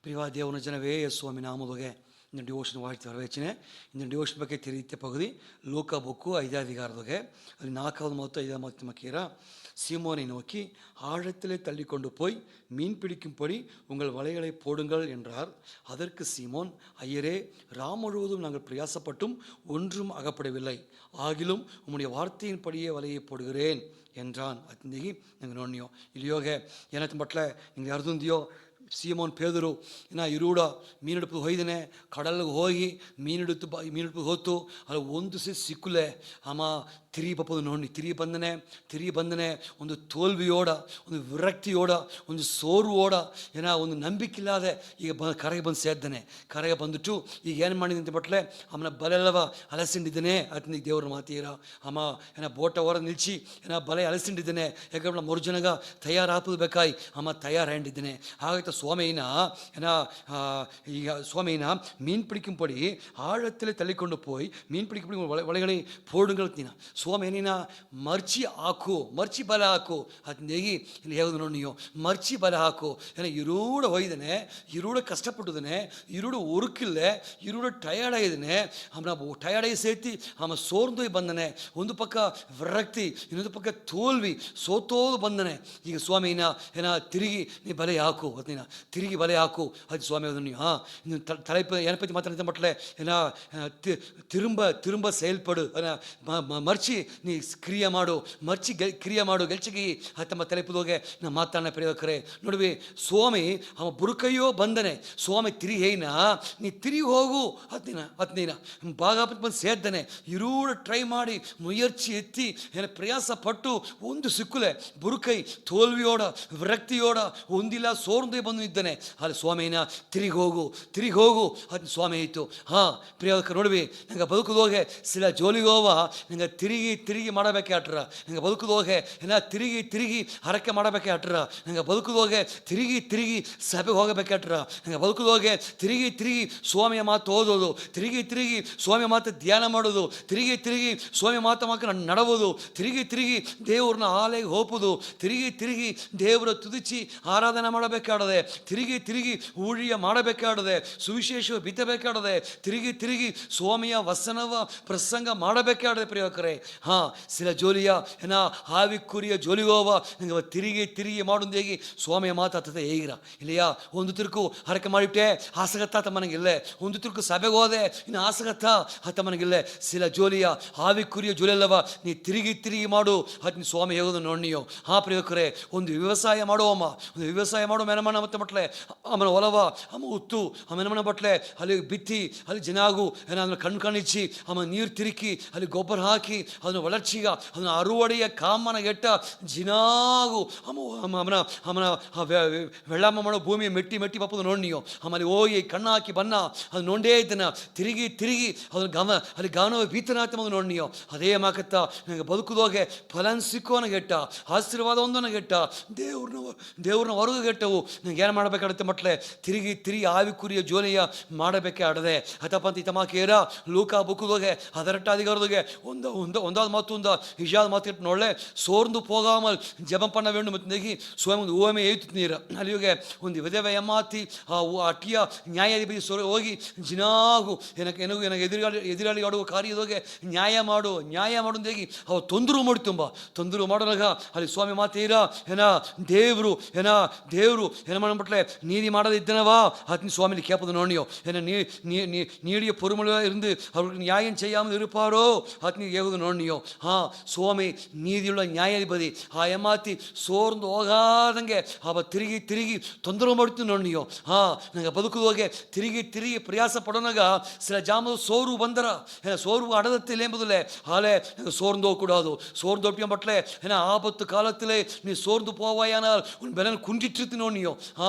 பிரிவா தேவன ஜனவே சுவாமி நாமதுகே இந்த டிவோஷன் வாழ்த்து வரவேச்சினேன். இந்த டிவோஷன் ಬಗ್ಗೆ திரித்த பகுதி லூக்கா புக்கு 5வது அதிகாரத்துகே ಅಲ್ಲಿ 4வது ಮತ್ತು 5வது ಮತ್ತು மக்கீரா சீமோனை நோக்கி ஆழத்திலே தள்ளி கொண்டு போய் மீன் பிடிக்கும்படி உங்கள் வலைகளை போடுங்கள் என்றார். அதற்கு சீமோன், ஐயரே, ராம் முழுவதும் நாங்கள் பிரயாசப்பட்டும் ஒன்றும் அகப்படவில்லை, ஆகிலும் உம்முடைய வார்த்தையின்படியே வலையை போடுகிறேன் என்றான். ಅತ್ತಿಂದಿಗೆ ನಂಗೆ ನೋಡ್ನಿಯೋ ಇಲ್ಲಿಯೋಗೆ ಏನಂತ ಬಟ್ಲೆ ನಿಂಗೆ ಅರ್ಧಂದಿಯೋ ಸೀಮೋನ್ ಪೇದರು ಇರೂಡ ಮೀನಿಡುப்பு ಹೋಯ್ದಾನೆ. ಕಡಲಿಗೆ ಹೋಗಿ ಮೀನಿಡುப்பு ಹೋತು ಅಲ್ಲಿ ಒಂದು ಸಿಕ್ಕುಲೆ ಅಮ್ಮ ತಿರುಗಿ ಬಪ್ಪದು ನೋಡಿ ತಿರುಗಿ ಬಂದನೆ ಒಂದು ತೋಲ್ವಿಯೋಡ, ಒಂದು ವಿರಕ್ತಿಯೋಡ, ಒಂದು ಸೋರ್ವೋಡ, ಒಂದು ನಂಬಿಕಿಲ್ಲದೆ ಈಗ ಕರೆಗೆ ಬಂದು ಸೇದ್ದಾನೆ. ಕರೆಗೆ ಬಂದುಟ್ಟು ಈಗ ಏನು ಮಾಡಿದಂತೆ ಬಟ್ಲೆ ಅಮ್ಮನ ಬಲೆಲ್ಲವ ಅಲಸಿಂಡಿದ್ದಾನೆ. ಅತನಿಗೆ ದೇವ್ರ ಮಾತೀರ ಅಮ್ಮ ಬೋಟ ಹೊರ ನಿಲ್ಸಿ ಬಲೆ ಅಲಸಿಂಡಿದ್ದಾನೆ. ಯಾಕಂದ್ರೆ ಮರುಜನಗ ತಯಾರಾಪದು ಬೇಕಾಯಿ ಅಮ್ಮ ತಯಾರಾಗಿದ್ದಾನೆ. ಹಾಗಾಯ್ತು சுவாமியினா ಈಗ சுவாமியினா மீன் பிடிக்கும்படி ஆழத்தில் தள்ளிக்கொண்டு போய் மீன் பிடிக்கும்படி வலைகளை போடுங்கள் ತೀನ ಸ್ವಾಮಿನ ಮರ್ಚಿ ಹಾಕು, ಮರ್ಚಿ ಬಲೆ ಹಾಕು. ಅದನ್ನೇಗಿ ಇಲ್ಲಿ ಹೇಳೋದು ನೋಡಿ ನೀವು, ಮರ್ಚಿ ಬಲೆ ಹಾಕು. ಇರೂಡ ಒಯ್ದಾನೆ, ಇರೂಡ ಕಷ್ಟಪಟ್ಟಿದ್ದಾನೆ, ಇರೂಡ ಉರುಕಿಲ್ಲ, ಇರೂಡ ಟಯರ್ಡ್ ಆಗಿದ್ದಾನೆ. ಟಯರ್ಡಾಗಿ ಸೇರ್ತಿ ಸೋರ್ದು ಬಂದನೆ. ಒಂದು ಪಕ್ಕ ವಿರಕ್ತಿ, ಇನ್ನೊಂದು ಪಕ್ಕ ತೋಲ್ವಿ, ಸೋತೋದು ಬಂದನೆ. ಈಗ ಸ್ವಾಮಿನ ತಿರುಗಿ ನೀ ಬಲೆ ಹಾಕು, ಅದನ್ನ ತಿರುಗಿ ಬಲೆ ಹಾಕು. ಅದು ಸ್ವಾಮಿ ಅದನ್ನು ಇನ್ನು தலைப்பு என்னை பற்றி மாத்திர மட்டில் ತಿರುಂಬ செயல்படு, ಮರ್ಚಿ ನೀ ಕ್ರಿಯೆ ಮಾಡು, ಮರ್ಚಿ ಕ್ರಿಯೆ ಮಾಡು, ಗೆಲ್ಚಿಗಿ ತಮ್ಮ ತಲೆಪದೋಗೆ ನಾ ಮಾತಾಡನ ಪ್ರಿಯಕರೇ ನೋಡುವೆ. ಸ್ವಾಮಿ ಬುರುಕಯ್ಯೋ ಬಂದನೆ, ಸ್ವಾಮಿ ತಿರಿಗೇನ ನೀ ತಿರುಗಿ ಹೋಗು. ಹತ್ತಿನ ಬಾಗಾಪತ್ ಬಂದು ಸೇದ್ದಾನೆ. ಇರೂಡ ಟ್ರೈ ಮಾಡಿ ಮುಯರ್ಚಿ ಎತ್ತಿ ಪ್ರಯಾಸ ಪಟ್ಟು ಒಂದು ಸಿಕ್ಕುಲೆ ಬುರುಕೈ ತೋಲ್ವಿಯೋಡ ವಿರಕ್ತಿಯೋಡ ಒಂದಿಲ್ಲ ಸೋರ್ದೇ ಬಂದು ಇದ್ದಾನೆ. ಅಲ್ಲಿ ಸ್ವಾಮಿನ ತಿರುಗಿ ಹೋಗು ಅದು ಸ್ವಾಮಿ ಆಯಿತು. ಪ್ರಿಯಕ ನೋಡುವೆ, ನಂಗೆ ಬದುಕುದೋಗೆ ಸಿಲ ಜೋಲಿಗೋವ ನಂಗೆ ತಿರುಗಿ ಮಾಡಬೇಕೆ ಅಟ್ರ. ನಂಗೆ ಬದುಕುದೋಗೆ ತಿರುಗಿ ಹರಕೆ ಮಾಡಬೇಕೆ ಅಟ್ರ. ನಂಗೆ ಬದುಕುದೋಗೆ ತಿರುಗಿ ಸಭೆಗೆ ಹೋಗಬೇಕೆ ಅಟ್ರ. ನಂಗೆ ಬದುಕುದೋಗೆ ತಿರುಗಿ ಸ್ವಾಮಿಯ ಮಾತು ಓದೋದು, ತಿರುಗಿ ಸ್ವಾಮಿಯ ಮಾತು ಧ್ಯಾನ ಮಾಡೋದು, ತಿರುಗಿ ಸ್ವಾಮಿ ಮಾತು ನಡವುದು, ತಿರುಗಿ ದೇವ್ರನ್ನ ಆಲೆಗೆ ಹೋಪುದು, ತಿರುಗಿ ದೇವರ ತುದಿಚಿ ಆರಾಧನೆ ಮಾಡಬೇಕಾಡದೆ, ತಿರುಗಿ ಊழிಯ ಮಾಡಬೇಕಾಡದೆ, ಸುವಿಶೇಷ ಬಿತ್ತಬೇಕಾಡದೆ, ತಿರುಗಿ ಸ್ವಾಮಿಯ ವಸನವ ಪ್ರಸಂಗ ಮಾಡಬೇಕಾಡದೆ. ಪ್ರಿಯಕರೇ ಸಿಲ ಜೋಲಿಯ ಹಾವಿಕ್ಕುರಿಯ ಜೋಲಿಗೋವ ನಂಗೆ ತಿರುಗಿ ಮಾಡುದೇಗಿ ಸ್ವಾಮಿಯ ಮಾತಾಡ್ತದೆ ಹೇಗಿರ ಇಲ್ಲಿಯಾ. ಒಂದು ತಿರುಕು ಹರಕೆ ಮಾಡಿಬಿಟ್ಟೆ ಆಸಗತ್ತ ತಮ್ಮನಿಗಿಲ್ಲೇ, ಒಂದು ತಿರುಕು ಸಭೆಗೆ ಹೋದೆ ಇನ್ನು ಆಸಗತ್ತ ತಮ್ಮನಿಗಿಲ್ಲೇ. ಸಿಲ ಜೋಲಿಯ ಹಾವಿಕ್ಕುರಿಯ ಜೋಲಿಯಲ್ಲವ ನೀ ತಿರುಗಿ ಮಾಡು. ಅದು ಸ್ವಾಮಿ ಹೇಗೋದು ನೋಡ್ನಿಯೋ. ಪ್ರಿಯಕರೇ, ಒಂದು ವ್ಯವಸಾಯ ಮಾಡುವಮ್ಮ, ಒಂದು ವ್ಯವಸಾಯ ಮಾಡುವ ಮೆನಮನ ಮತ್ತೆ ಮಟ್ಲೆ ಅಮ್ಮನ ಒಲವ ಉತ್ತು ಮೆನಮನ ಬಟ್ಲೆ ಅಲ್ಲಿ ಬಿತ್ತಿ ಅಲ್ಲಿ ಜನಾಗು ಅದನ್ನು ಕಣ್ಣಿಚ್ಚಿ ನೀರು ತಿರುಕಿ ಅಲ್ಲಿ ಗೊಬ್ಬರ ಹಾಕಿ ಅದನ್ನು ಒಳರ್ಚಿಗ ಅದನ್ನು ಅರುವಡೆಯ ಕಾಮನ ಗೆಟ್ಟ ಜಿನಾಗು ಅಮ್ಮನ ವೆಳ್ಳಮ್ಮ ಮಾಡೋ ಭೂಮಿ ಮೆಟ್ಟಿ ಪಪ್ಪದು ನೋಡ್ನಿಯೋ. ಆಮೇಲೆ ಹೋಗಿ ಕಣ್ಣು ಹಾಕಿ ಬನ್ನ ಅದು ನೋಡೇ ಇದ್ದನ ತಿರುಗಿ ಅದನ್ನು ಅಲ್ಲಿ ಗಾನವ ಬೀತನಾಥ ನೋಡ್ನಿಯೋ. ಅದೇ ಮಾಕತ್ತ ನನಗೆ ಬದುಕುದೋಗೆ ಫಲನ್ ಸಿಕ್ಕೋನ ಗೆಟ್ಟ, ಆಶೀರ್ವಾದ ಒಂದನ ಗೆಟ್ಟ, ದೇವ್ರನ್ನ ಹೊರಗು ಗೆಟ್ಟವು. ನಂಗೆ ಏನು ಮಾಡಬೇಕಾಗುತ್ತೆ ಮಟ್ಲೆ ತಿರುಗಿ ಆವಿಕುರಿಯ ಜೋಲಿಯ ಮಾಡಬೇಕೆ ಆಡದೆ. ಹತಪಂತ ಇತಮಾಕೇರ ಲೂಕಾ ಬುಕ್ಕುದೋಗೆ 18வது அதிகாரத்துಗೆ ಒಂದಾದ ಮಾತೊಂದ ಇಜಾದ ಮಾತು ನೋಡಲೆ ಸೋರ್ದು ಪೋಗಾಮಲ್ ಜಪಂ ಪಣ್ಣ ವೇಣು ಮತ್ತು ನೆಗಿ ಸ್ವಯಂ ಒಂದು ಓಮೆ ಏಯ್ತು ನೀರು ಅಲ್ಲಿಗೆ ಒಂದು ವಿಧವೆ ಎಮ್ಮಾತಿ ಅಟ್ಟಿಯ ನ್ಯಾಯಾಧಿಪತಿ ಹೋಗಿ ಜಿನಾಗು ನನಗೆ ಎದುರಾಳಿ ಆಡುವ ಕಾರ್ಯದೋಗೆ ನ್ಯಾಯ ಮಾಡುದೇಗಿ ಅವ ತೊಂದರು ಮಾಡೋನಾಗ ಅಲ್ಲಿ ಸ್ವಾಮಿ ಮಾತೀರ ದೇವರು ಮಾಡಬಿಟ್ಲೆ ನೀತಿ ಮಾಡದಿದ್ದನವಾ ಅತ್ನಿ ಸ್ವಾಮಿಲಿ ಕೇಪದು ನೋಡಿಯೋ நீடிய பொறுமையாக இருந்து அவர்களுக்கு நியாயம் செய்யாமல் இருப்பாரோ அத்னி ஏகுது நோண்டியோ. சுவாமி நீதியுள்ள நியாயாதிபதி ஏமாத்தி சோர்ந்து ಹೋಗಾದಂಗೆ ತಿರುಗಿ ತೊಂದರೆ ಮಾಡ್ತೀನಿ ನೋಡಿಯೋ. ನಂಗೆ ಬದುಕುದೋಗೆ ತಿರುಗಿ ಪ್ರಯಾಸ ಪಡೋನಾಗ ಸಿಲ ಜಾಮದ ಸೋರು ಬಂದರ ಸೋರು ಅಡದತ್ತಿಲ್ಲ ಎಂಬುದಿಲ್ಲ. ಹಾಲೆ ಸೋರ್ந்து கூடாது, சோர்ந்தோப்பியம் பட்டலே ஆபத்து காலத்திலே நீ சோர்ந்து போவாயானால் உன் பலன் குன்றிட்டு நோண்டியோ.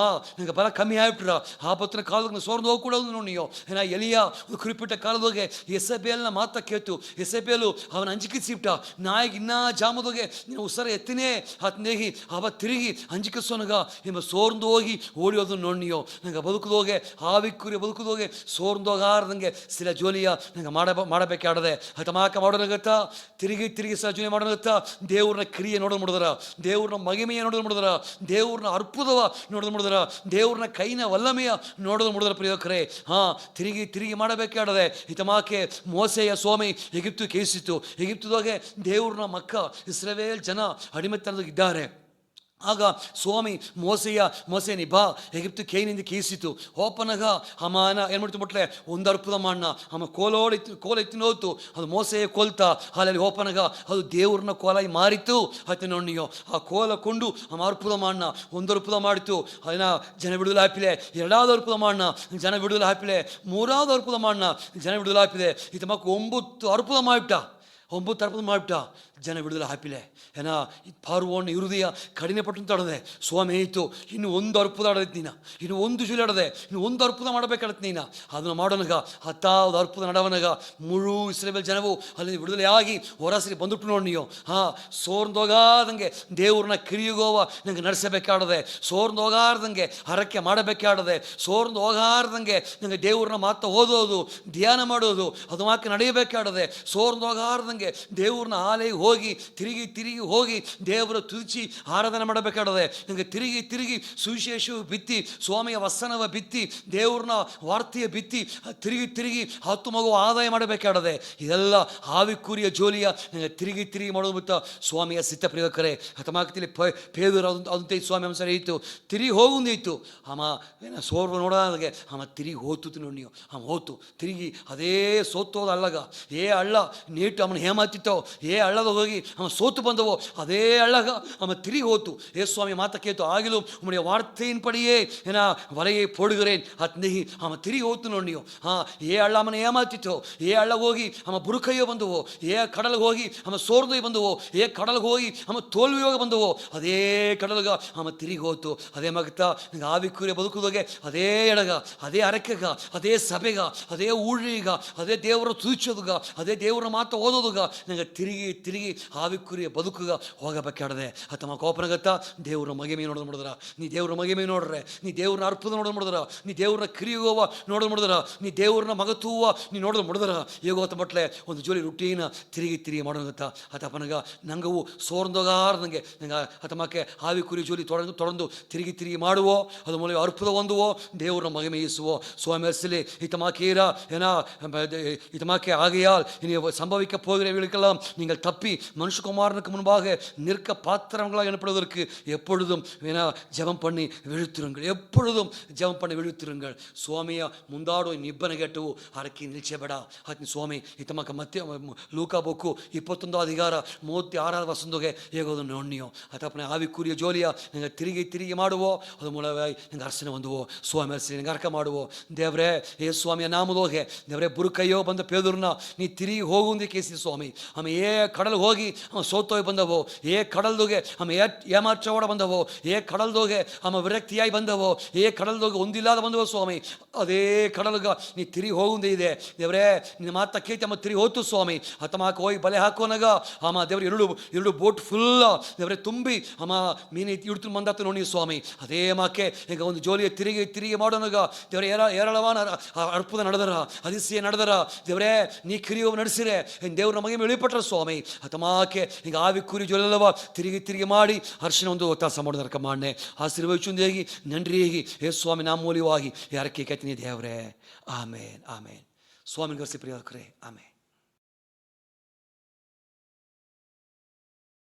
ನಂಗೆ ಬಲ ಕಮ್ಮಿ ಆಗ್ಬಿಟ್ರ ಆಪತ್ತಿನ ಕಾಲದಾಗ ಸೋರ್ந்து ಹೋಗக்கூடாது ನೋಡಿಯೋ. ಎಲಿಯಾ ಒಂದು குறிப்பிட்ட ಕಾಲದೋಗೆ ಎಸಬೇಲ್ನ ಮಾತ ಕೇತು ಎಸಬೇಲು ಅವನ ಅಂಜಿಕೆ ಸಿಪ್ಟ ನಾಯಿಗೆ ಇನ್ನ ಜಾಮದೋಗೆ ನೀನು ಉಸರ ಎತ್ತಿನೇ ಹತ್ನೇಗಿ ತಿರುಗಿ ಅಂಜಿಕೆ ಸೋನಗ ನಿಮ್ಮ ಸೋರ್ந்து ಹೋಗಿ ಓಡಿಯೋದು ನೋಡಿಯೋ. ನಂಗೆ ಬದುಕುದೋಗೆ ಹಾವಿಕ್ಕುರಿ ಬದುಕುದೋಗೆ ಸೋರ್ந்து ಹೋಗಾರ್ದಂಗೆ ಸಿಲ ಜೋಲಿಯ ನಂಗೆ ಮಾಡಬೇಕಾಡದೆ ಹತಮಾಕ ಮಾಡೋನಾಗತ್ತ ತಿರುಗಿ ಸಜನೆ ಮಾಡೋನಾಗತ್ತ. ದೇವ್ರನ್ನ ಕ್ರಿಯೆ ನೋಡೋದು ಮಾಡಿದ್ರ, ದೇವ್ರನ್ನ ಮಹಿಮೆಯ ನೋಡೋದು ಮಾಡಿದ್ರ, ದೇವ್ರನ್ನ ಅರ್ಪುದವ ನೋಡೋದು ಮುಡಿದ್ರ ದೇವ್ರನ್ನ ಕೈನ ವಲ್ಲಮೆಯ ನೋಡೋದು ಮುಡಿದ್ರ ಪ್ರಿಯೋಕರೇ. ತಿರುಗಿ ಮಾಡಬೇಕಾಡದೆ ಹಿತಮಾಕೆ ಮೋಸೆಯ ಸ್ವಾಮಿ ಎಗಿಪ್ತು ಕೇಸಿತ್ತು. ಎಗಿಪ್ತದಾಗೆ ದೇವ್ರನ್ನ ಮಕ್ಕ ಇಸ್ರಾಯೇಲ್ ಜನ ಅಡಿಮೆತನದಾಗಿದ್ದಾರೆ. ಆಗ ಸ್ವಾಮಿ ಮೋಸೆ ನಿಭಾ ಎಗಿಪ್ತು ಕೇನಿಂದ ಕೀಸಿತು ಓಪನಗ ಅಮ್ಮನ ಏನು ಮಾಡ್ತು ಬಿಟ್ಲೆ ಒಂದು ಅರ್ಪುದ ಮಾಡಣ ಅಮ್ಮ ಕೋಲ ಎತ್ತಿ ನೋತು ಅದು ಮೋಸೆಯ ಕೊಲ್ತಾ ಅಲ್ಲಿ ಓಪನಗ ಅದು ದೇವ್ರನ್ನ ಕೋಲಾಗಿ ಮಾರಿತು ಆಯ್ತು ನೋಡಿಯೋ ಆ ಕೋಲ ಕೊಂಡು ಅಮ್ಮ ಅರ್ಪುದ ಮಾಡಣ ಒಂದು ಅರ್ಪುದ ಮಾಡಿತು ಅದನ್ನ ಜನ ಬಿಡುದಲು ಹಾಪಿಲೆ ಎರಡಾவது ಅರ್ಪುದ ಮಾಡಣ ಜನ ಬಿಡುದಲು ಹಾಪಿಲೆ ಮೂರಾவது ಅರ್ಪುದ ಮಾಡಣ ಜನ ಬಿಡುದಲು ಹಾಪಿಲೆ ಇದು ಮಕ್ಕ 9 ಅರ್ಪುದ ಮಾಡಿಬಿಟ್ಟ ಜನ ಬಿಡುದಲು ಹಾಪಿಲೆ ಏನ ಪಾರ್ವೋಣ ಹೃದಯ ಕಡಿಮೆಪಟ್ಟು ಆಡದೆ ಸ್ವಾಮಿ ಆಯಿತು ಇನ್ನು ಒಂದು ಅರ್ಪುದ ಆಡದೈತಿ ನೀನು ಇನ್ನು ಒಂದು ಜುಲಿ ಆಡದೆ ಇನ್ನು ಒಂದು ಅರ್ಪುದ ಮಾಡಬೇಕಾಡತ್ತೆ ನೀನು ಅದನ್ನು ಮಾಡೋನಗ 10வது ಅರ್ಪುದ ನಡವನಗ ಮುಳು ಇಸ್ರಾಯೇಲ್ ಜನವು ಅಲ್ಲಿ ಬಿಡುದಲೆ ಆಗಿ ಹೊರಸರಿ ಬಂದುಬಿಟ್ಟು ನೋಡಿ ನೀವು ಸೋರ್ದೋಗಾದಂಗೆ ದೇವ್ರನ್ನ ಕಿರಿಯುಗೋವ ನಂಗೆ ನಡೆಸಬೇಕಾಡದೆ ಸೋರ್ದೋಗಾರ್ದಂಗೆ ಹರಕೆ ಮಾಡಬೇಕಾಡದೆ ಸೋರ್ದೋಗಾರ್ದಂಗೆ ನಂಗೆ ದೇವ್ರನ್ನ ಮಾತ್ರ ಓದೋದು ಧ್ಯಾನ ಮಾಡೋದು ಅದು ಮಾಕೆ ನಡೆಯಬೇಕಾಡದೆ ಸೋರ್ದೋಗಾರ್ದಂಗೆ ದೇವ್ರನ್ನ ಆಲೆಗೆ ಹೋಗಿ ತಿರುಗಿ ಹೋಗಿ ದೇವರ ತುದಿಸಿ ಆರಾಧನೆ ಮಾಡಬೇಕಾಡದೆ ನನಗೆ ತಿರುಗಿ ಸುವಿಶೇಷವು ಬಿತ್ತಿ ಸ್ವಾಮಿಯ ವಸನವ ಬಿತ್ತಿ ದೇವ್ರನ್ನ ವಾರ್ತೆಯ ಬಿತ್ತಿ ತಿರುಗಿ 10 ಮಗು ಆದಾಯ ಮಾಡಬೇಕಾಡದೆ ಇದೆಲ್ಲ ಹಾವಿಕೂರಿಯ ಜೋಲಿಯ ನನಗೆ ತಿರುಗಿ ಮಾಡೋದು ಬಿಟ್ಟು ಸ್ವಾಮಿಯ ಸಿದ್ಧ ಪ್ರಿಯಕರೇ ಹತಮಾಗ್ತಿಲಿ ಪೇದರು ಅದಂತೆ ಸ್ವಾಮಿ ಅಂಶ ಇತ್ತು ತಿರುಗಿ ಹೋಗುಂದಿತ್ತು ಅಮ್ಮ ಏನ ಸೋರ್ವ ನೋಡೋದಾಗೆ ಅಮ್ಮ ತಿರುಗಿ ಹೋತು ನೋಡಿ ನೀವು ಹೋತು ತಿರುಗಿ ಅದೇ ಸೋತೋದು ಅಳ್ಳಗ ಅಳ್ಳ ನೀಟು ಅಮ್ಮನ ಹೇಮಾತಿತ್ತೋ ಹಳ್ಳದ ಹೋಗಿ ಅಮ್ಮ ಸೋತು ಬಂದವೋ ಅದೇ ಹಳ್ಳಗ ಅಮ್ಮ ತಿರುಗಿ ಹೋತು ಸ್ವಾಮಿ ಮಾತ ಕೇತು ಆಗಿಲು ಉಮ್ಮடைய வார்த்தையின் படியே ஏன்னா வலையை போடுகிறேன் அத்னஹி ಅಮ್ಮ ತಿರುಗಿ ಹೋತು ನೋಡಿ ನೀವು ಹಳ್ಳ ಅಮ್ಮನ ಏಮಾತಿತ್ತೋ ಹಳ್ಳ ಹೋಗಿ ಅಮ್ಮ ಬುರುಕಯ್ಯೋ ಬಂದವೋ ಕಡಲ್ಗೆ ಹೋಗಿ ಅಮ್ಮ ಸೋರ್ದೊಯ್ ಬಂದವೋ ಕಡಲ್ಗೆ ಹೋಗಿ ಅಮ್ಮ ತೋಲ್ವಿಯೋಗ ಬಂದವೋ ಅದೇ ಕಡಲ್ಗ ಅಮ್ಮ ತಿರುಗಿ ಹೋತು ಅದೇ ಮಗತ ನಂಗೆ ಆವಿಕೂರಿಯ ಬದುಕುದೋಗೆ ಅದೇ ಎಡಗ ಅದೇ ಅರಕೆಗ ಅದೇ ಸಭೆಗ ಅದೇ ಊಳಿಗ ಅದೇ ದೇವರ ತುದಿಸೋದುಗ ಅದೇ ದೇವರ ಮಾತು ಓದೋದುಗ ನಂಗೆ ತಿರುಗಿ ಆವಿಕುರಿಯ ಬದುಕುಗ ಹೋಗಬೇಕಾಡದೆ ತಮ್ಮ ಕೋಪನಗತ್ತ ದೇವ್ರ ಮಗಿಮೆ ನೋಡೋದು ಮಾಡಿದ್ರ ನೀ ದೇವ್ರ ಮಗಿಮೆ ನೋಡ್ರೆ ನೀ ದೇವ್ರನ್ನ ಅರ್ಪದ ನೋಡೋದು ಮಾಡಿದ್ರ ನೀ ದೇವ್ರನ್ನ ಕಿರಿಯೋವ ನೋಡೋದು ಮಾಡಿದ್ರ ನೀ ದೇವ್ರನ್ನ ಮಗತೂವ ನೀ ನೋಡೋದು ಮಾಡಿದ್ರ ಹೇಗೋತ ಬಟ್ಲೆ ಒಂದು ಜೋಲಿ ರುಟೀನ ತಿರುಗಿ ಮಾಡೋಗತ್ತ ಅತಪ್ಪನಗ ನಂಗವು ಸೋರ್ದೋಗಾರ್ದಂಗೆ ನಂಗೆ ಹತಮಕ್ಕೆ ಆವಿಕುರಿ ಜೋಲಿ ತೊಡಂದು ತಿರುಗಿ ಮಾಡುವೋ ಅದು ಮೂಲ ಅರ್ಪದ ಹೊಂದುವೋ ದೇವ್ರನ್ನ ಮಗಿಮೆಯಿಸುವೋ ಸ್ವಾಮಿ ಅರ್ಸಲಿ ಹಿತಮಾಕೀರ ಏನ ಹಿತಮಾಕೆ ஆகையால் இனி சம்பவிக்க போகிறவர்களுக்கெல்லாம் நீங்கள் தப்பி மனுஷகுமாரனுக்கு முன்பாக நிற்க பாத்திரங்களாக எனப்படுவதற்கு எப்பொழுதும் ஜெபம் பண்ணி விழுத்திருங்கள் ಸ್ವಾಮಿಯ ಮುಂದಾಡೋ ನಿಬ್ಬನ ಗೆಟ್ಟವು ಹರಕಿ ನಿಲ್ಚಬೇಡ ಆತ್ಮ ಸ್ವಾಮಿ ಇತಮಕ ಮತ್ತೆ ಲೂಕಾ ಬೊಕ್ಕು 21 ಅಧಿಕಾರ 36 ವಸಂದೋಗೆ ಹೇಗೋದು ನೋಡ್ನಿಯೋ ಅಥಪ್ಪನೆ ಆವಿಕೂರಿಯ ಜೋಲಿಯ ನಂಗೆ ತಿರುಗಿ ಮಾಡುವೋ ಅದು ಮೂಲವಾಗಿ ನಂಗೆ ಅರ್ಚನೆ ಹೊಂದುವೋ ಸ್ವಾಮಿ ಅರ್ಚನೆ ನಂಗೆ ಅರ್ಕ ಮಾಡುವೋ ದೇವ್ರೇ ಸ್ವಾಮಿಯ ನಾಮದೋಗೆ ದೇವ್ರೇ ಬುರುಕಯ್ಯೋ ಬಂದ ಪೇದೂರ್ನ ನೀ ತಿರುಗಿ ಹೋಗುಂದಿ ಕೇಸಿ ಸ್ವಾಮಿ ಆಮೇಲೆ ಕಡಲ್ಗೆ ಹೋಗಿ ಸೋತೋಗಿ ಬಂದವೋ ಕಡಲ್ದೋಗೆ ಆಮೇಲೆ ಏಮಾರ್ಚೋಡ ಬಂದವೋ ಕಡಲ್ದೋಗೆ ಆಮೇಲೆ ವಿರಕ್ತಿಯಾಗಿ ಬಂದವೋ ಕಡಲ್ದೋಗೆ ಒಂದಿಲ್ಲದ ಬಂದವೋ ಸ್ವಾಮಿ ಅದೇ ಕಡಲ್ಗ ನೀ ತಿರುಗಿ ಹೋಗುಂದೇ ಇದೆ ದೇವ್ರೇ ನಿನ್ನ ಮಾತ ಕೇತಿ ಅಮ್ಮ ತಿರುಗಿ ಹೋತು ಸ್ವಾಮಿ ಹತ್ತಮಾಕ ಹೋಗಿ ಬಲೆ ಹಾಕೋನಾಗ ಅಮ್ಮ ದೇವ್ರ ಎರಡು ಬೋಟ್ ಫುಲ್ ದೇವ್ರೆ ತುಂಬಿ ಅಮ್ಮ ಮೀನು ಇಡ್ತು ಬಂದಾತ ನೋಡಿ ಸ್ವಾಮಿ ಅದೇ ಮಾಕೆ ಈಗ ಒಂದು ಜೋಲಿಯ ತಿರುಗಿ ಮಾಡೋನಾಗ ದೇವ್ರ ಏರಳವಾನ ಅರ್ಪದ ನಡೆದರ ಅದಿಸಿಯ ನಡೆದರ ದೇವ್ರೇ ನೀ ಕಿರಿಯೋ ನಡೆಸಿರೆ ದೇವ್ರ ನಮಗೆ ಇಳಿಪಟ್ರ ಸ್ವಾಮಿ ಹತಮಾಕೆ ಈಗ ಆವಿಕೂರಿ ಜೊಲ್ಲವ ತಿರುಗಿ ಮಾಡಿ ಹರ್ಷನ ಒಂದು ಒತ್ತಾಸ ಮಾಡೋದರ್ಕ ಮಾಡನೆ ಆಶೀರ್ವದಿಸುಂದೇಗಿ ನನ್ರಿಗಿ ಸ್ವಾಮಿ ನಾಮೂಲ್ಯವಾಗಿ ಯಾರಕ್ಕೆ ಕತ್ತಿನಿ ದೇವ್ರೆ ಆಮೇನ್ ಸ್ವಾಮಿ ಗರ್ಸಿ ಪ್ರಿಯಕರೇ ಆಮೇನ್.